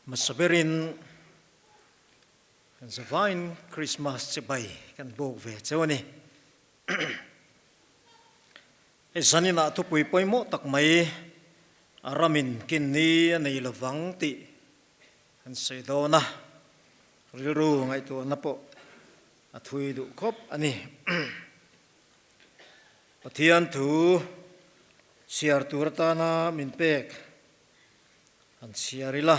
Masabirin kan Divine Christmas sibay kan bogve chawani isani na tu puipoy mo takmay aramin kinni anay lavang ti kan saydona riru ngay to na po at huidu kop ani patian tu siar turtana minpek an siarila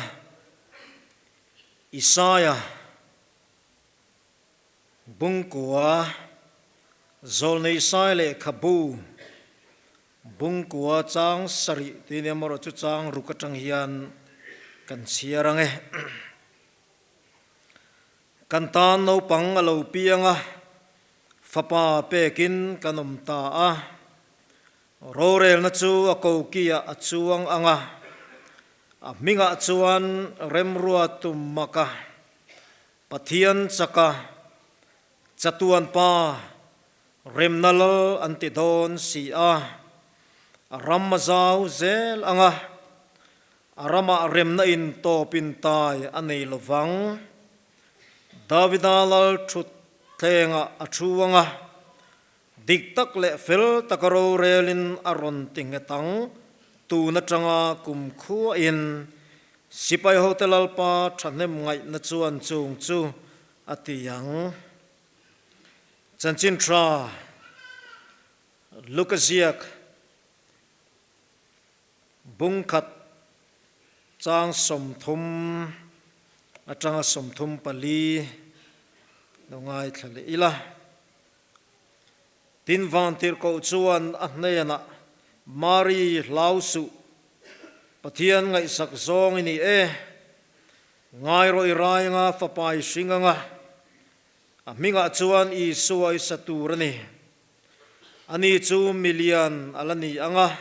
Isaya bungkua zol na Isaya le kabu bungkua chang sari tini moro chu chang rukatang hian kan siarang kantan no pang alo pianga fapa pekin kanom ta rorel na chu ako kia achuang anga minga chuan remrua tumaka pathian chaka chatuan pa remnal antidon si ramazau zel anga arama remna in to pintai anei lovang davidalal thut thenga achuanga diktak le fel takaro relin aron tingetang tu na changa kum khu in sipai hotel alpa thanem ngai na chuan chung chu atiyang chanchin tra lukaziak bungkhat chang somthum atanga somthum pali nongai thlale ila tin vantir ko chuan ahnena Mari lausu pathian ngai sak zong ini ngai ro irai nga fapai singa nga aminga chuan I suai saturani ani chu million alani anga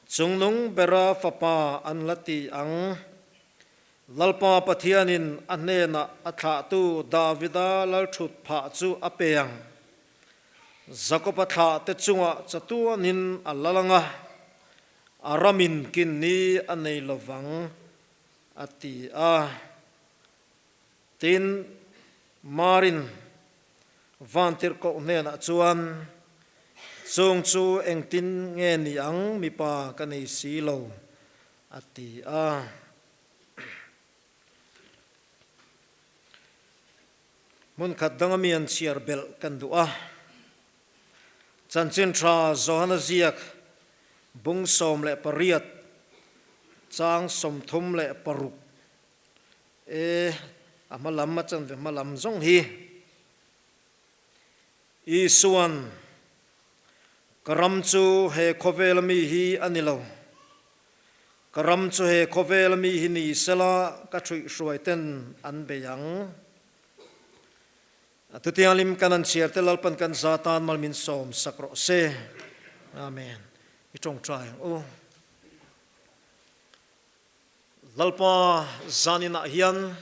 chungnung bera fapa anlati ang lalpa pathianin anena atha tu davida lalthut pha chu apeyang zakopatha te chunga chatuanin alalanga aramin kinni anei lovang ati tin marin vantir ko nena chuan chung chu engtin nge ni ang mipa kanei silo ati mun khadanga mian siar bel kan du'a chanchin tra zohana ziak bung som le pariat chang som thum le paruk amalam machan ve malam zong hi isuan karam chu he khovelami hi anilo karam chu he khovelami hi ni sela ka thui hruaiten an beyang Tutialim kanan siar telalpan kan zatan malmin som sakro se. Amen. Itong trying. Lalpa zanina hian.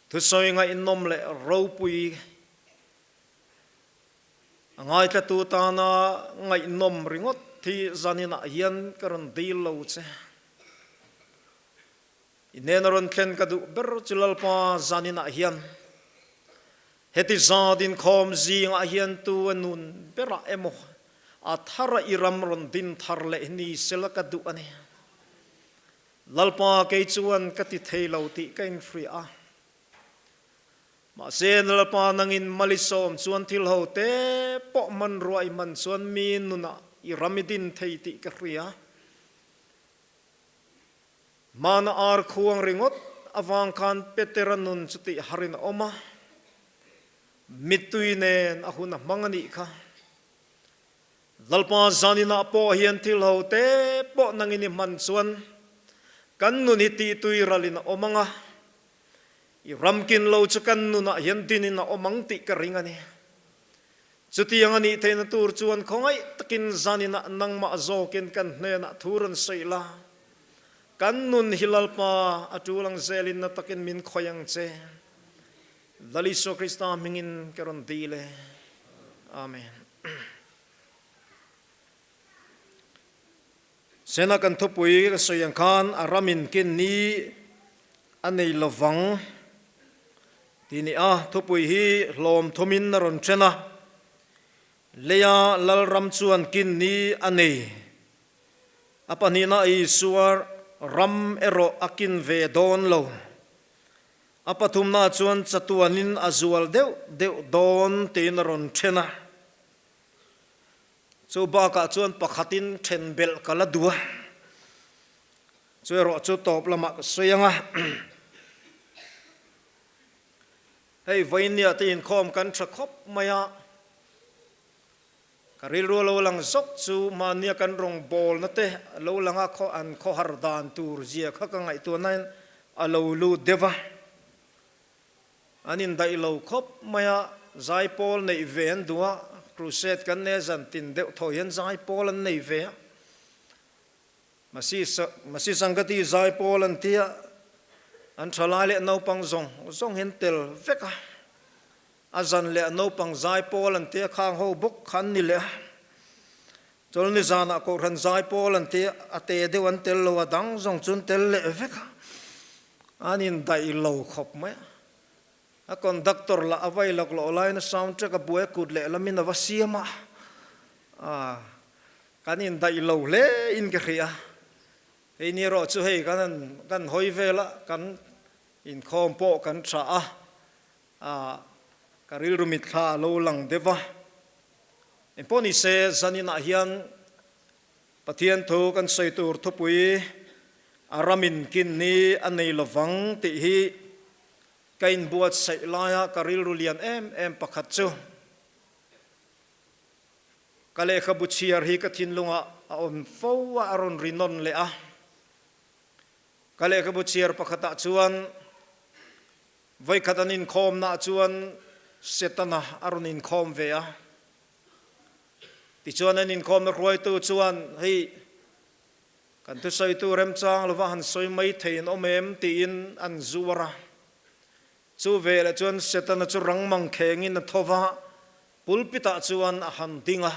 Tusoy nga inom le ropui. Angay katutana nga inom ringot ti zanina hian karon dilaw se. Inenaron ken kadu ber chilalpa zanina hian. Heti zadin khom zi nga hian tu anun pera emo athara iramron din tharle ni selaka du ani lalpa kei chuan kati theilo ti kain free ma sen lalpa nangin malisom chuan thilho te po man ruai man chuan min nuna iramidin thei ti ka ria mana ar khuang ringot awang kan peteranun chuti harin oma mituinen ahuna mangani ka lalpa zanina po hian thilho te po nangini mansuan kannun hiti tuiralina omanga iramkin lo chukan nuna hian dinina omang ti karingani chutiangani theina tur chuan khongai takin zanina nang ma zokin kan hena thuran seila kannun hilalpa atulang zelin na takin min khoyang che Daliso Krista mingin karon dile. Amen. sena kan thupui ka soyang khan aramin kin ni anei lovang tini thupui hi hlom thomin na ron chena leya lalram chuan kin ni anei apanina I suar ram ero akin ve don lo apathumna chuan chatuanin azual deuh don tin ron chena chu baka chuan pakhatin thenbel kala dua chu ro chu top lama soyanga hei vainia tin khom kan thakop maya karil ro lo lang zok chu mania kan rong bol na te lo langa kho an kho har dan tur zia kha ka ngai tu nan alo lu deva anin dai lo khop maya zai pol nei ven duwa crusade kan ne zan tin deuh thoyan zai pol an nei ve masi sangati zai pol an tia an thalai le no pang zong hen tel veka azan le no pang zai pol an tia khang ho buk khan ni le chol ni zana ko ran zai pol an tia ate de wan tel lo dang zong chun tel le veka anin dai lo khop ma a conductor la avai lok lo line soundtrack a buai kut le lamin avasiama kanin dai lo le in ke khia ei ni ro chu hei kan hoi vela kan in khom po kan tha karil rumit kha lo lang deva emponi se zanina hian pathian tho kan saitur thupui aramin kin ni anei lovang ti hi kain buat sai laya karil rulian em pakhat chu kale khabuchiar hi ka thin lunga on fowa aron rinon le kale khabuchiar pakhata chuan vai khatanin khom na chuan setana aronin khom ve ti chuan anin khom na roi tu chuan hei kan tu sai tu rem chang lova han soi mai thein omem ti in an zuwara chu ve la chuan setana chu rangmang khengin na thova pulpita chuan a han dinga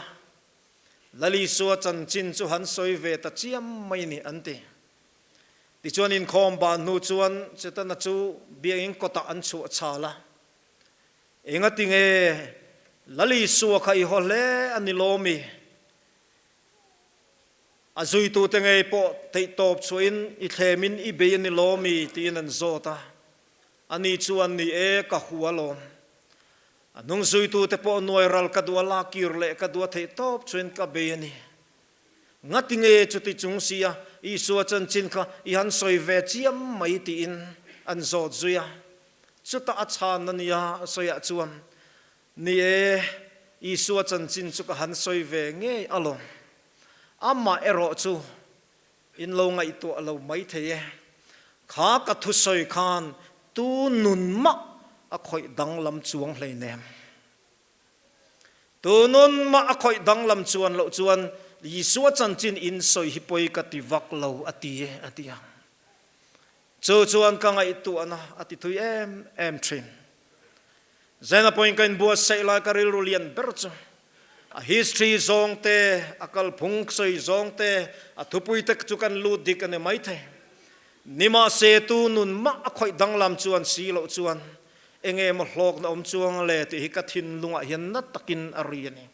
lali suwa chan chin chu han soi ve ta chiam mai ni ante ti chuan in khom ban nu chuan setana chu biang kota an chu chala enga tinge lali suwa khai hole anilomi azui tu tenge po tei top chuin I themin I be anilomi tin an zota ani chuan ni ka hualom anung zui tu te po noiral kadua lakir le kadua thei top chuin ka be ani ngatinge chuti chungsia I suwa chan chin kha I han soi ve chiam mai ti in an zot zuya chuta achan ania soya chuan ni I suwa chan chin chu ka han soi ve nge alom amma ero chu in lo ngai tu alo mai theye kha ka thu soi khan tu nun ma a khoi dang lam chuang hlei nem tu nun ma a khoi dang lam chuan lo chuan li suwa chan chin in soi hi poi ka ti vak lo atia chuan ka ngai tu ana ati thui em thin zena point kan bua sai la karil rulian bercho a history zong te akal phung soi zong te a thupui tek chu kan lu dik ane mai the nima se tu nun ma a khoi dang lam chuan si lo chuan enge mo hlok na om chuang le ti hi ka thin lunga hian na takin ariani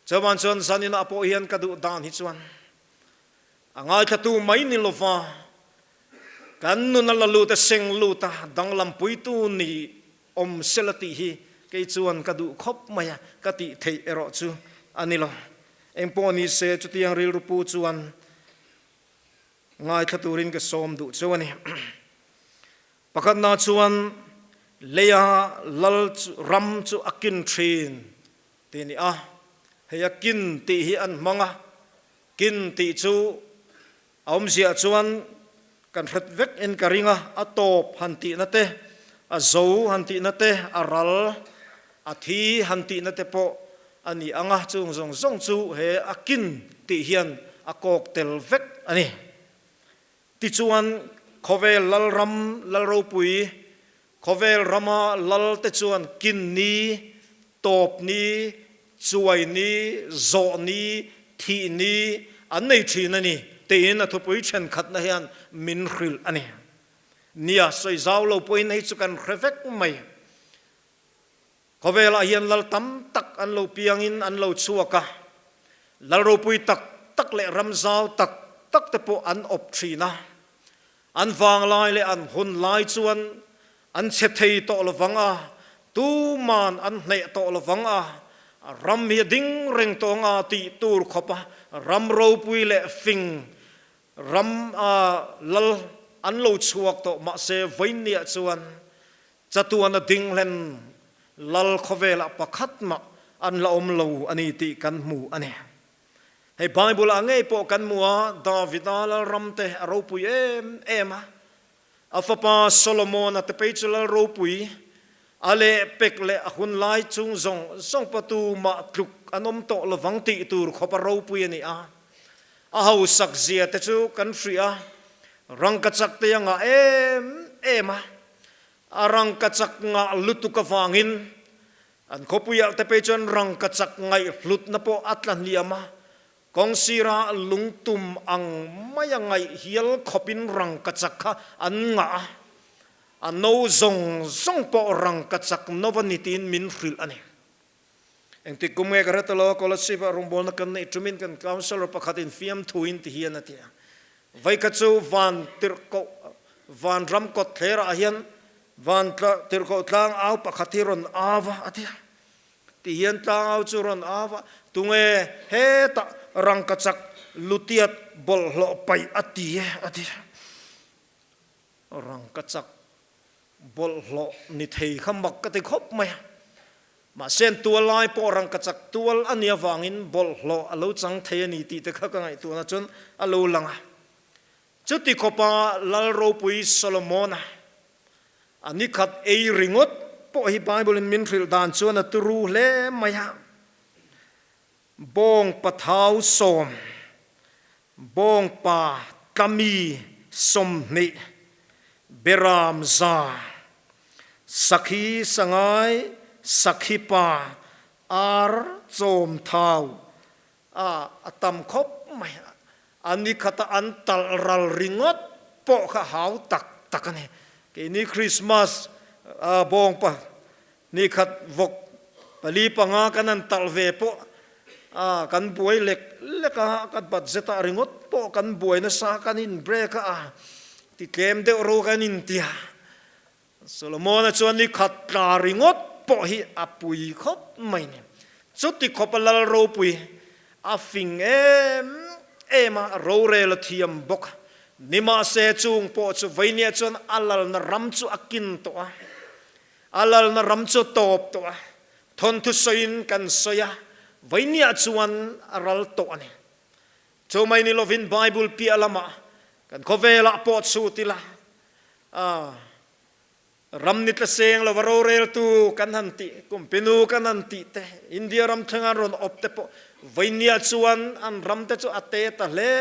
chawan chuan sanina apo hian ka du dan hi chuan angai tha tu mai ni lova kan nu na la lu ta seng lu ta dang lam pui tu ni om selati hi ke chuan ka du khop maya ka ti thei ero chu anilo emponi se chu tiang ril ru pu chuan ngai thaturin ke som du chuani pakhat na chuan leya lal ram chu akin thin tini heya kin ti hi an manga kin ti chu aum sia chuan kan hret vek en karinga atop hanti na te azo hanti na te aral athi hanti na te po ani anga chung zong chu he akin ti hian akok tel vek ani ti chuan khovel lal ram lal ro pui khovel rama lal te chuan kin ni top ni chuai ni zo ni thi ni an nei thin ani tein a thupui chen khat na hian min hril ani nia soi zau lo poin hei chu kan revek mai kovela hian lal tam tak an lo piangin an lo chuaka lal ro pui tak tak le ram zau tak tak te po an op thina an wang lai le an hun lai chuan an che thei to lawanga tu man an nei to lawanga ram hi ding reng to nga ti tur khopa ram ro pui le fing ram lal an lo chuak to ma se voinia chuan chatuan a ding len lal khovela pakhat ma an la om lo ani ti kan mu ani hei bible angai po kan mua david al ramte ro pui ema afapa solomon at pechul ro pui ale pekle hun lai chung zong patu ma tluk anom to lawang ti tur khopa ro pui ani a hau sak zia te chu kan fria rang ka chak te nga ema arang ka chak nga lutu ka wangin an khopuya te pechon rang ka chak ngai lut na po atlan liama kong sira lungtum ang mayangai hial khopin rang ka chakha an nga no zong po rang ka chak novanitin min fril ani engti kumwe karatalo kolasiba rumbol na kan itumin kan counselor pakhatin fiam thuin ti hian atia vai ka chu van tirko van ram ko thera hian van tirko tlang au pakhatiron ava atia ti hian tlang au churon ava tunge he ta rang ka chak lutiat bol hlo pai atia rang ka chak bol hlo ni thei khamak ka te khop mai ma sen tual lai po rang ka chak tual ania wangin bol hlo alo chang thei ani ti te kha ka ngai tu na chun alo langa chuti khopa lal ro pui solomon ani khat ei ringot po hi bible in min thil dan chuan aturu le maya bong pathau som bong pa kami som ni beram za sakhi sangai sakhi pa ar chom thau atam khop mai ani khata antal ral ringot po kha hau tak takane ke ni christmas bong pa ni khat vok pali panga kanan talve po kan buai leka kat budget ringot po kan buai na sa kanin break ti kem de ro kanin tia solomon chuan ni khat la ringot po hi apui khop mai ni chuti khopalal ro pui afing ema ro rel thiam bok nima se chung po chu vainia chuan alal na ram chu akin to alal na ram chu top to thon thu soin kan soya vainia chuan aral to ani chu mai ni lovin bible pi alama kan khovela po chu tila ram nit la seng la varo rel tu kan hanti kumpinu kan hanti te india ram thanga ron op te po vainia chuan an ram te chu ate ta le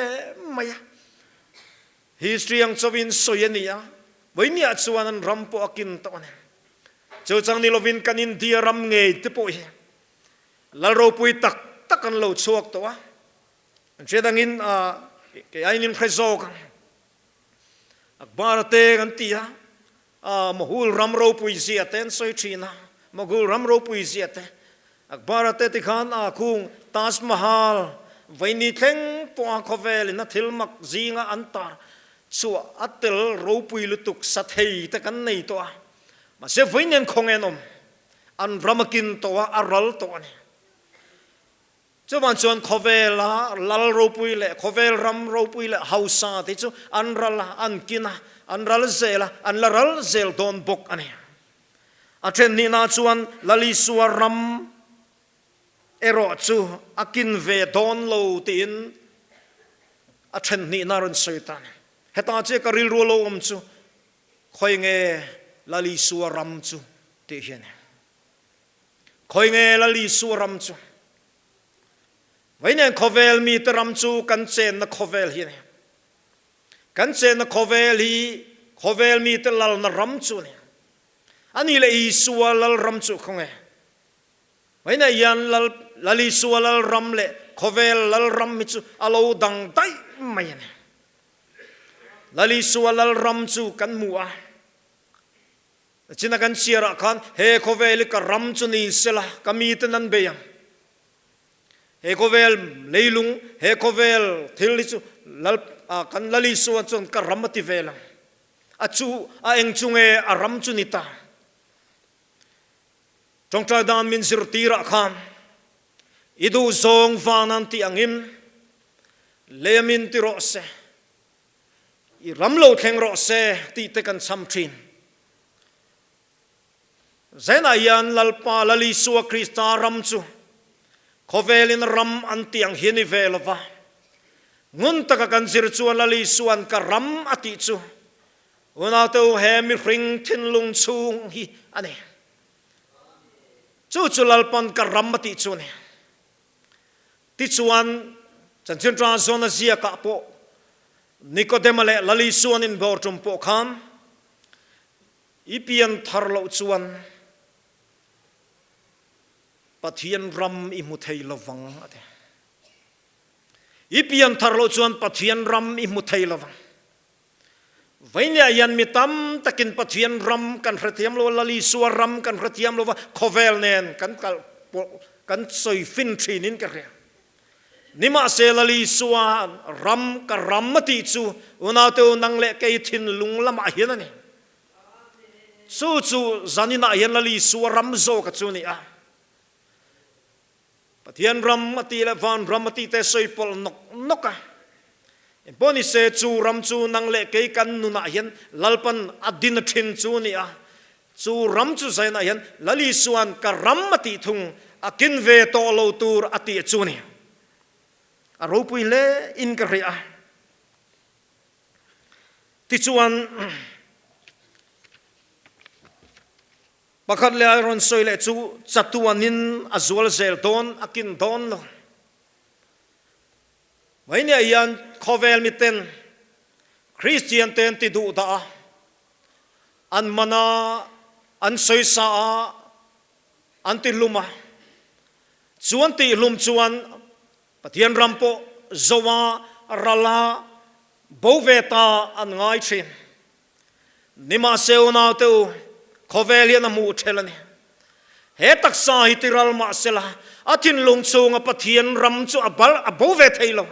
maya history ang chowin soyania vainia chuan an ram po akin to ne chu chang ni lovin kan india ram nge te po hi lal ro pui tak takan lo chuak to jedangin ke ainin prezo kan akbar te kan tia mahul ram ro pui zia ten soi china mahul ram ro pui zia te akbar te ti khan khung taj mahal vaini theng po khovel na thilmak zinga antar chu atel ro pui lutuk sathei te kan nei to ma se vainen khongenom an ramakin to aral to ani chuan chuan khovela lal ro pui le khovel ram ro pui le hausa te chu an rala an kina an ral zela an la ral zel don bok ani athen ni na chuan lali suar ram ero chu akin ve don lo tin athen ni na ron soitan heta che karil ro lo om chu khoi nge lali suar ram chu te hian khoi nge lali suar ram chu vainen khovel mi taram chu kan chen na khovel hi kan chen na khovel hi khovel mi te lal na ram chu ne ani le i sualal ram chu khonge vaina yan lali sualal ram le khovel lal ram mi chu alo dang dai mai ne lali sualal ram chu kan mua china kan chiara khan he khovel ka ram chu ni sela kami tanan be yang he khovel leilung he khovel thil chu lal kan lali suan chon ka ramati vela achu a eng chunge a ram chu ni ta trong tra dan min sir tira khan idu zong vanan ti angim lemin ti ro se i ramlo theng ro se ti te kan sam thin zena yan lalpa lali suwa krista ram chu khovelin ram antiang hini velova ngun taka kan sir chu lali suan ka ram ati chu una to he mi ring thin lung chung hi ane chu chu lalpan ka ram ati chu ne ti chuan chan chen tra zona zia ka po Nicodemale lali suan in bortum po kham ipian tharlo chuan pathian ram i muthei lovang ate ipian tharlo chuan pathian ram i muthei lovang vainya yan mitam takin pathian ram kan hratiam lo lali suar ram kan hratiam lo khovel nen kan soi fin thinin ka re nima se lali suwa ram ka ramati chu una te nang le ke thin lung lama hian ani chu zanina hian lali suwa ram zo ka chu ni a pathian ram mati le van ramati te soi pol noka boni se chu ram chu nang le ke kan nu na hian lalpan adin thin chu ni a chu ram chu zaina hian lali suan ka ramati thung akin ve to lo tur ati chu ni a ropui le in ka ria ti chuan pakhat le iron soi le chu chatuanin azwal zel don akin don lo vainia yan khovel miten christian ten ti du da an mana an soi sa an ti luma chuan ti lum chuan pathian rampo zowa rala boveta an ngai thin nima seuna tu khovelia mu thelani he taksa hitiral ma sela atin lungchunga pathian ram chu abal above thailo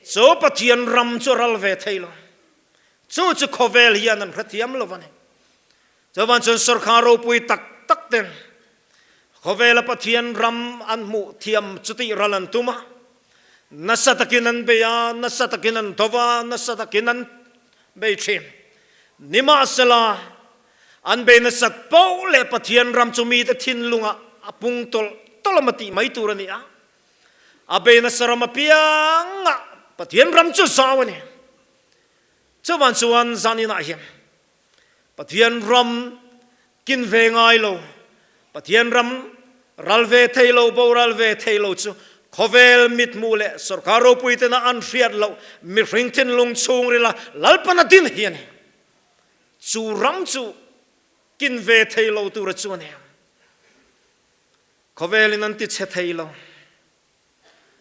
so pathian ram chu ral ve thailo chu khovel hian an prathiam lovani jawan chon sarkharo pui tak ten khovela pathian ram an mu thiam chuti ralan tuma nasatakinan beya nasatakinan dova nasatakinan beithim nima sela an be nasat po le pathian ram chumi te thin lunga apung tolamati mai turani a abe nasarama pianga pathian ram chu sawani chawan chuan zanina hiam pathian ram kin ve ngai lo pathian ram ralve thailo bo ralve thailo chu khovel mit mule sarkaro puitena an fiat lo mi ringtin lung chung rila lalpana din hian chu ram chu kin ve thailo tu ra chu ne khovel in an ti che thailo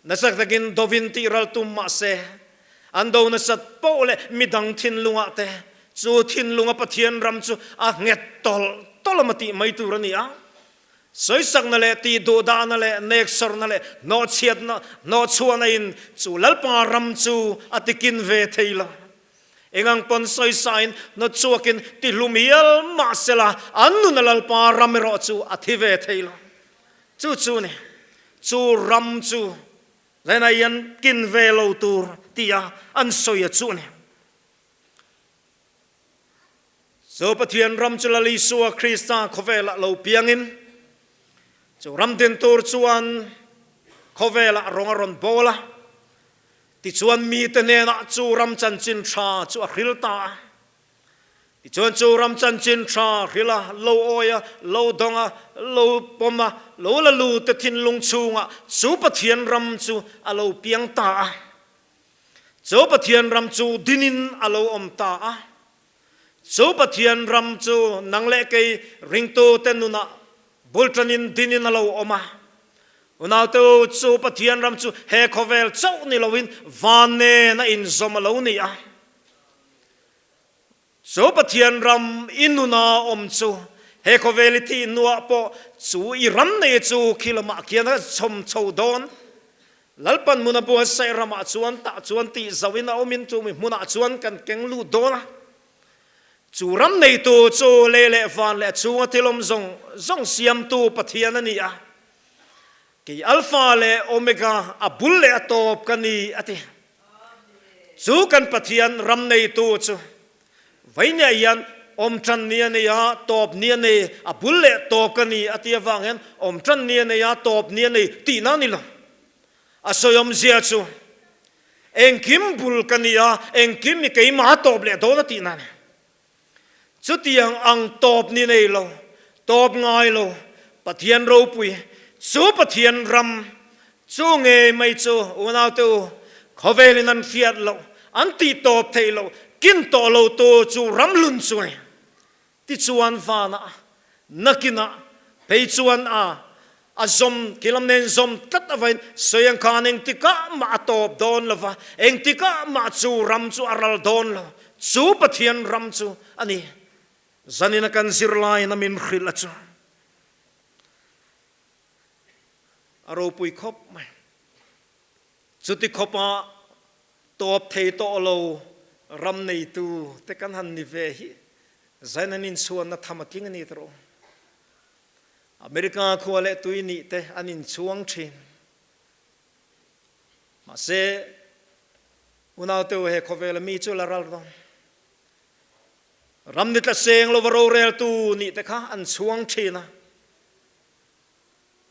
nasak takin dovin ti ral tum ma se ando nasat pole midang thin lunga te chu thin lunga pathian ram chu a nget tolamati mai tu rani a soi sak na le ti do da na le nek sor na le no chiat na no chuana in chu lalpa ram chu atikin ve thailo engang pon soi sain no chuakin ti lumial ma sela annu na lalpa ram ro chu athi ve thailo chu ne chu ram chu zena yan kin ve lo tur tia an soya chu ne so pathian ram chu lali suwa krista khovela lo piangin chu ram den tur chuan khovela rongaron bola ti chuan mi te ne na chu ram chan chin tha chu hril ta ti chuan chu ram chan chin tha hrila lo oya lo donga lo poma lo la lu te thin lung chunga chu pathian ram chu alo piang ta chu pathian ram chu dinin alo om ta chu pathian ram chu nangle ke ringto tenuna bultanin dinin alo oma unaw to chu pathian ram chu he khovel chau ni lovin van ne na in zom lo ni a so pathian ram inuna chu he khoveliti nuwa po chu I ram nei chu khilama kiana chom chho don lalpan muna bu sai rama chuan ta chuan ti zawina omin chu mi muna chuan kan kenglu dona chu ram nei tu chu lele van le chu tilom zong siam tu pathian ani a ki alpha le omega abul le atop kani ati chu kan pathian ram nei tu chu vaina yan om tran nia ne ya top nia ne abul le top kani ati awangen om tran nia ne ya top nia ne ti na ni lo asoyom zia chu engkim bul kania engkim mi ke ma top le do na ti na chu tiang ang top ni nei lo top ngai lo pathian ro pui chu pathian ram chu nge mai chu unau tu khovelin an fiat lo anti top thei lo kin to lo tu chu ram lun chu ti chuan vana nakina pei chuan azom kilam nen zom tat avain soyang khaneng tika ma top don lova eng tika ma chu ram chu aral don lo chu pathian ram chu ani zanina kan sirlai na min khila chu aro pui khop mai chu ti khopa top thei to lo ram nei tu te kan han ni ve hi zainanin chuan na thamaking ani tro America khuale tuini te anin chuang thin ma se unau te he khovel mi chu laral don ram ni ta seng lo varo rel tu ni te kha an chuang thina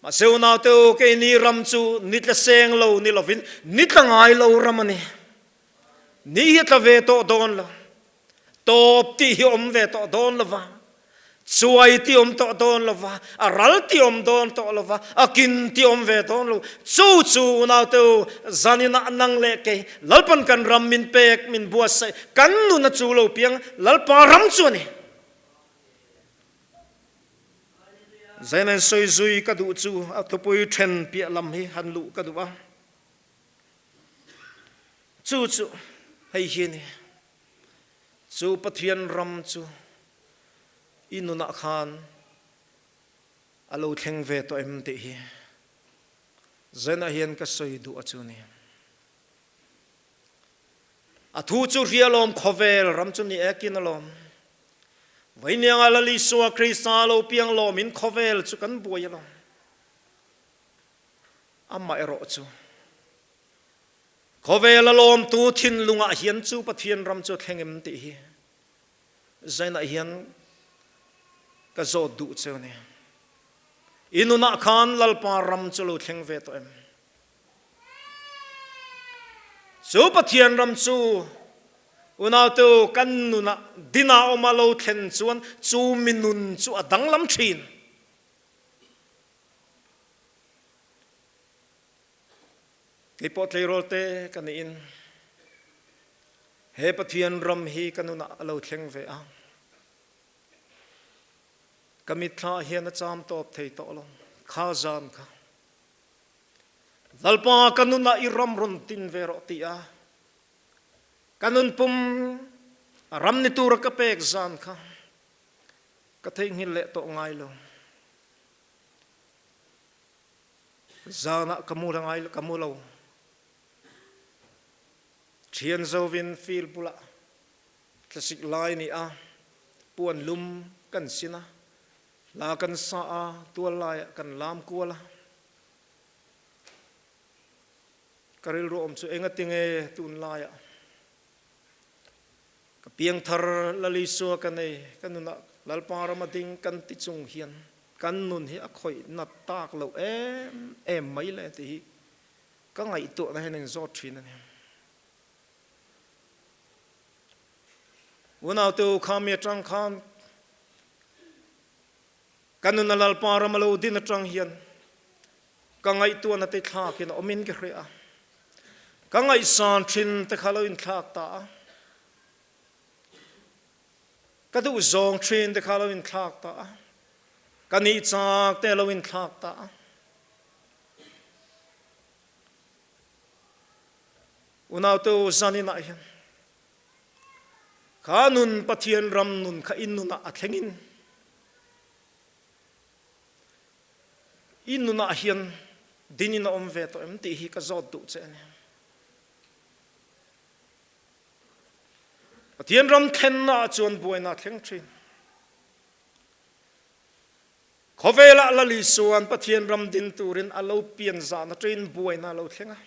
ma se unau te ke ni ram chu ni ta seng lo ni lovin ni ta ngai lo ramani ni hi ta ve to don lo top ti hi om ve to don lo wa chuai ti om to don lova aral ti om don to lova akin ti om ve don lo chu na to zanina nang le ke lalpan kan ram min pek min buas sai kan nu na chu lo piang lalpa ram chu ni zaina soi zui ka du chu atopui then pi lam hi han lu ka du ba chu hei hi ni chu pathian ram chu inuna khan alo theng ve to em te hi zena hian ka soi du achu ni athu chu rialom khovel ram chu ni ekin alom vainiang alali suwa krista lo piang lo min khovel chu kan buai lo amma ero chu khovel alom tu thin lunga hian chu pathian ram chu thlengem te hi zena hian ka zo du cheu ne inuna khan lalpa ram chulo thleng ve to em so pathian ram chu una to kan nuna dina omalo thlen chuan chu minun chu adang lam thin ke pot le rote kan in he pathian ram hi kanuna alo thleng ve a kamitha hian a cham top thei to lo kha zan kha dalpa kanuna iram ron tin vero ti a kanun pum ram ni tur ka pek zan kha ka thei ngil le to ngai lo zana kamura ngai lo kamulo thian zovin fil pula classic line ni a puan lum kan sina la kan sa a tua la kan lam kuala karil ro om chu enga tinge tun la ya ka piang thar lali so kan nei kanuna lalpa ramading kan ti chung hian kan nun hi a khoi na tak lo em mai le ti ka ngai to na hen zo thin ani unau tu khamia tang khan kanuna lalpa ramalo din atang hian kangai tu na te thak in omin ke khrea kangai san thin te khalo in thak ta kadu zong thin te khalo in thak ta kani chak te lo in thak ta unau tu zanina hian kha nun pathian ram nun kha in nuna athengin in nuna hian dinina omve to em ti hi ka zot du che pathian ram khen na chuan buaina thleng thin khovela lali suan pathian ram din turin alo pian za na train buaina lo thlenga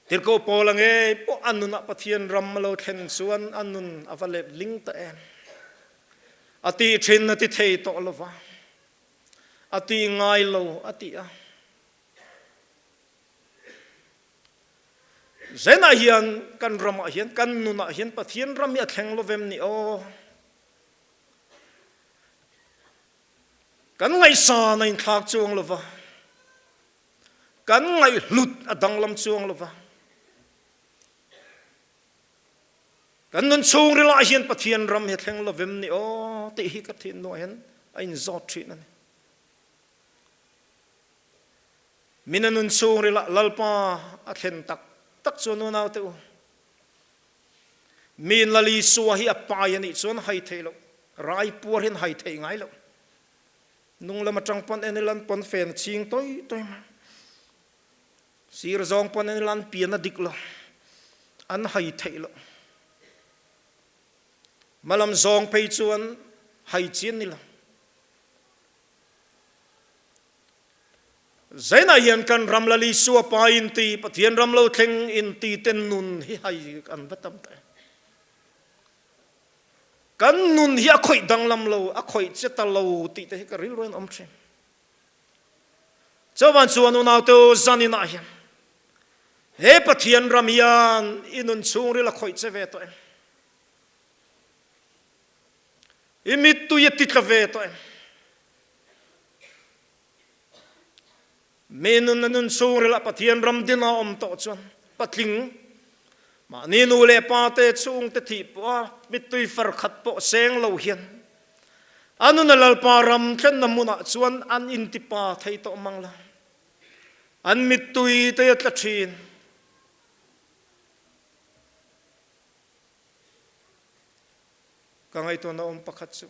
tirko polange po anuna pathian ram lo thlen suan anun avale ling ta en ati thin na ti thei to lova ati ngai lo ati a zena hian kan rama hian kan nuna hian pathian ram ya thleng lovem ni o kan ngai sa na in thak chuang lova kan ngai lut adang lam chuang lova kan nun chung rila hian pathian ram ya thleng lovem ni o ti hi ka thin no hian ain zot thin ani minanun chung rila lalpa a thlen tak tak chuan naw te u min lali suwa hi apai ani chuan hai theilo rai pur hin hai thei ngai lo nung lama tang pon enilan pon fen ching toi toi ma sir zong pon enilan piana diklo an hai theilo malam zong pei chuan hai chin ni lo zaina hian kan ramlali suwa pa in ti pathian ramlo thleng in ti ten nun hi hai an batam ta kan nun hi a khoi dang lam lo a khoi cheta lo ti te ka ril roin om thim chawan chuan u naw to zanina hian he pathian ram hian inun chung rila khoi che ve to imit tu yeti tla ve to menun nun chung rila pathian ram dina om to chuan patling ma ni nu le pa te chung te thi po mitui far khat po seng lo hian anu na lal pa ram thlen namuna chuan an in ti pa thei to mangla an mitui te tla thin kangai to na om pakhat chu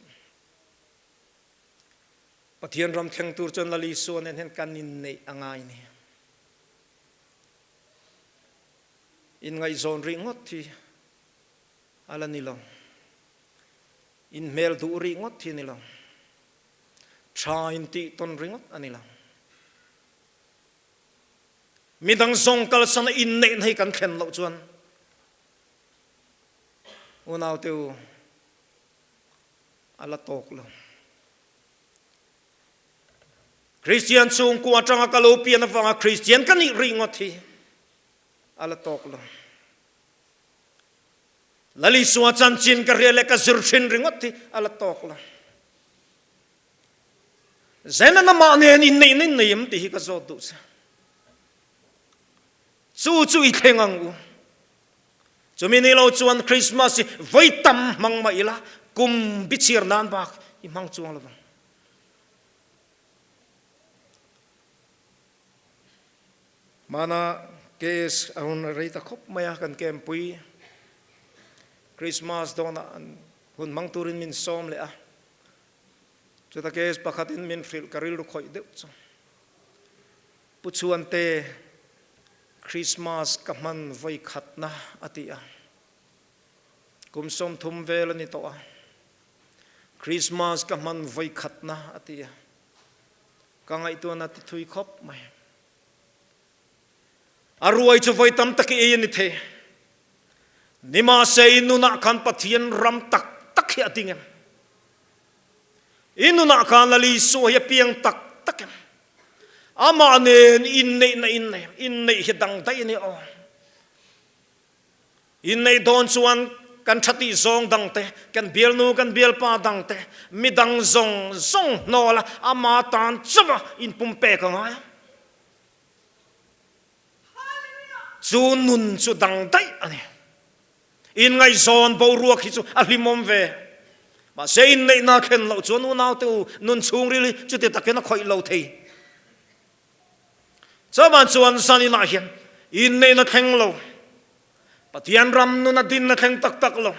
pathian ram thleng tur chon lali suan en hen kanin nei angai ni in ngai zon ringot thi ala ni long in mel du ringot thi ni long tha in ti ton ringot ani long midang zong kal san in nei nei kan khen lo chuan unaw teu ala tok lo Christian chung ku atanga kalo pian awanga Christian kan i ringot thi ala tok lo lali suwa chan chin ka rele ka zir thin ringot thi ala tok lo zena na ma ne ni nei nei nei am ti hi ka zo du sa chu i thengang u chumini lo chuan Christmas voi tam mang ma ila kum bichir nan bak i mang chuang lo mana kes aun reita khop maya kan kem pui Christmas dona hun mang turin min som le a chuta kes pakhatin min fil karil ru khoi de chu puchuan te Christmas kaman voi khatna atia kum som thum vel ani to a Christmas kaman voi khatna atia kangai tu na ti thui khop mai aruai chu voi tam tak e ni the nima se inuna kan pathian ram tak tak hi ating inuna kan lali so ya piang tak tak ama nen in nei hidang dai ni o in nei don chuan kan thati zong dang te kan bial nu kan bial pa dang te midang zong nola ama tan chama in pumpe ka nga chu nun chu dang dai ani in ngai zon bo ruak hi chu a hlimom ve ma se in nei na khen lo chu nu naw tu nun chung ri chu te taken a khoi lo thei chaman chuan sani na hian in nei na theng lo Pathian ram nu na din na theng tak tak lo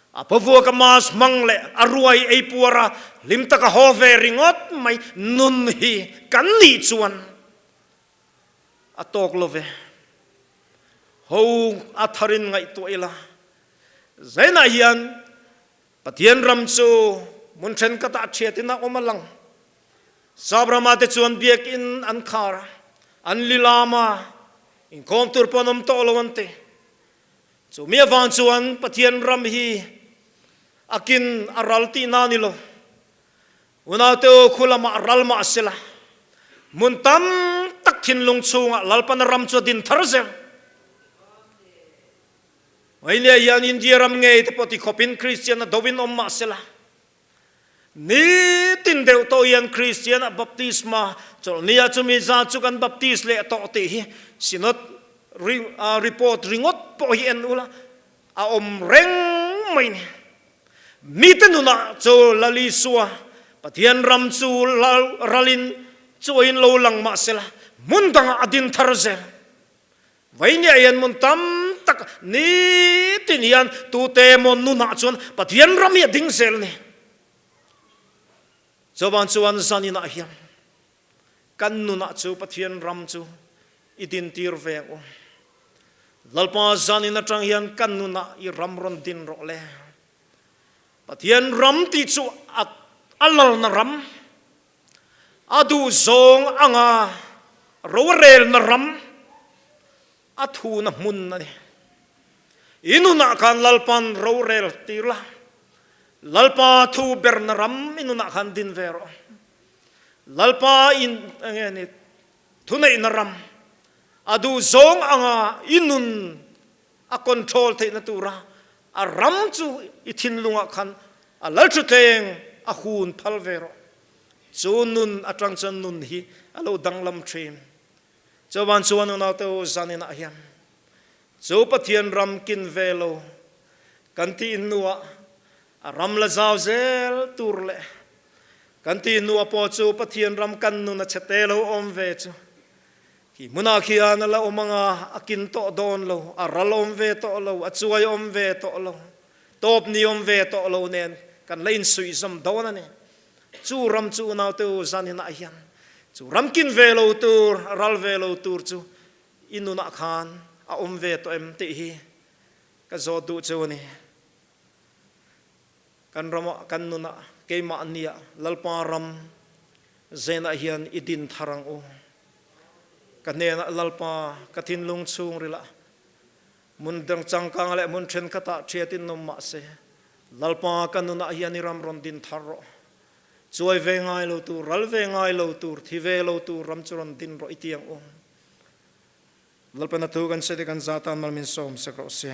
Apavua ka mas mangle aruai ei puara limta ka hove ringot mai nun hi kan ni chuan atok love ho atharin ngai to ela zaina hian Pathian ram chu mun then ka ta chetina omalang sabrama te chuan biak in an khar an lilama in kom tur panom to lawante chu mi awan chuan Pathian ram hi akin aralti nanilo unato khulama aralma asila muntam tak thinlung chunga lalpan ram chu din tharzel Waile yan India ram nge te poti khopin Christian dovin om asila ni tin deu to yan Christian baptisma chol nia chumi za chukan baptis le to te hi sinot report ringot po hi en ula a om reng mai ni Miten nuna cho lali suwa Pathian ram chu ralin chuin lo lang ma sela mundang adin tharzel Vaini ayan muntam tak ni tinian tu te mon nuna chun Pathian ram ya ding sel ni Choban chuan sani na hiam kan nuna chu Pathian ram chu idin tir ve o lalpa sani na tang hian kan nuna I ram ron din ro le Pathian ram ti chu at alal na ram adu zong anga rorel na ram athu na mun na ni inuna kan lalpan rorel tila lalpa thu ber na ram inuna kan din vero lalpa in angeni thunai na ram adu zong anga inun a control te na tura a ram chu ithin lunga khan a lalchu teng a hun phalvero chu nun atang chan nun hi alo danglam thin chowan chuan na to zanina hiam chu Pathian ram kin velo kanti nuwa a ram la zaw zel turle kanti nuwa po chu Pathian ram kan nu na chetelo om ve chu ki muna khian la omanga akin to don lo aralom ve to lo achuai om ve to lo top ni om ve to lo nen kan lein sui zam don ani chu ram chu na to zanin a hian chu ram kin ve lo tur ral ve lo tur chu inuna khan a om ve to em ti hi ka zo du chu ni kan ram kan nuna ke ma ania lalpa ram zena hian idin tharang o kanena lalpa kathin lung chung rila mundang changkang le mun then kata chetin nom ma se lalpa kanuna hiani ram ron din tharro chuai ve ngai lo tu ral ve ngai lo tur thi ve lo tu ram churon din ro itiang ong lalpa na tu kan se de kan zatan mal min som sakro se